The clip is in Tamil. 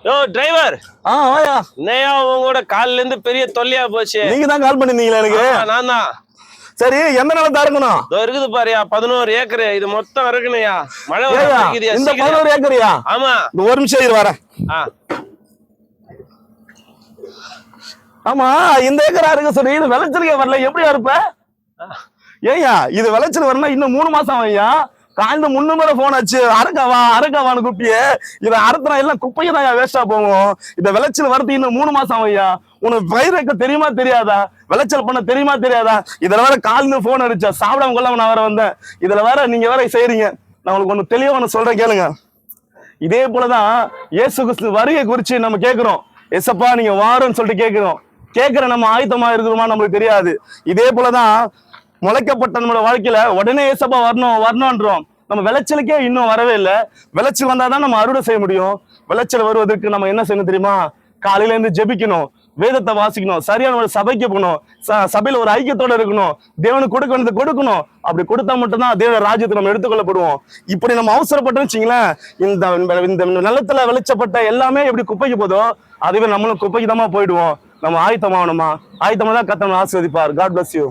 யோ டிரைவர். வாயா. என்னையா உங்களோட கால்ல இருந்து பெரிய தொல்லையா போச்சு. நீங்க தான் கால் பண்ணிருந்தீங்களா எனக்கு? நான் தான். சரி, எந்த நிலத்தா இருக்கணும்? இதோ இருக்குது பாரியா, 11 ஏக்கர். இது மொத்தம் இருக்குனையா. மழை இந்த 11 ஏக்கரியா? ஆமா. ஒரு நிமிஷம் இரு வரேன். ஆமா, இந்த ஏக்கரா இருக்கு சொல்லி இது விளைச்சலுக்கே வரல, எப்படியா இருப்ப? ஏய்யா, இது விளைச்சல் வரணும் இன்னும் 3 மாசம் ஐயா. காய்ந்த 3 முறை போன் ஆச்சு, அரக்காவான்னு கூப்பிட்டியே. இதை அறுத்தனா எல்லாம் குப்பைக்கு தான் வேஸ்டா போகும். இந்த விளைச்சல் வரது இன்னும் 3 மாசம் ஐயா. உனக்கு பயிர் வைக்க தெரியுமா தெரியாதா? விளைச்சல் பண்ண தெரியுமா தெரியாதா? இதுல வேற காலிந்து போன் அடிச்சா சாப்பிடாம கொள்ளாம நான் வேற வந்தேன். இதுல வேற நீங்க வேற செய்யறீங்க. நான் உங்களுக்கு ஒண்ணு தெளிவா ஒண்ணு சொல்றேன் கேளுங்க. இதே போலதான் இயேசு கிறிஸ்து வருகை குறிச்சு நம்ம கேட்கிறோம். ஏசப்பா நீங்க வாருன்னு சொல்லிட்டு கேட்கிறோம். கேட்கிற நம்ம ஆயத்தமா இருக்கிறோமா நம்மளுக்கு தெரியாது. இதே போலதான் முளைக்கப்பட்ட நம்மளோட வாழ்க்கையில உடனே ஏசப்பா வரணும்ன்றோம். நம்ம விளைச்சலுக்கே இன்னும் வரவே இல்லை. விளைச்சல் வந்தாதான் நம்ம அறுவடை செய்ய முடியும். விளைச்சல் வருவதற்கு நம்ம என்ன செய்யணும் தெரியுமா? காலையில இருந்து ஜெபிக்கணும், வேதத்தை வாசிக்கணும், சரியான சபைக்கு போகணும், சபையில ஒரு ஐக்கியத்தோட இருக்கணும், தேவனுக்கு கொடுக்க வேண்டியது கொடுக்கணும். அப்படி கொடுத்தா மட்டும்தான் தேவ ராஜ்யத்தை நம்ம எடுத்துக்கொள்ளப்படுவோம். இப்படி நம்ம அவசரப்பட்டோம்னு வச்சுங்களேன், இந்த நிலத்துல விளைச்சப்பட்ட எல்லாமே எப்படி குப்பைக்கு போதோ அதுவே நம்மளும் குப்பைக்கு தான் போயிடுவோம். நம்ம ஆயத்தமாகணுமா? ஆயத்தமா தான் கர்த்தர் ஆசீர்வதிப்பார். God bless you.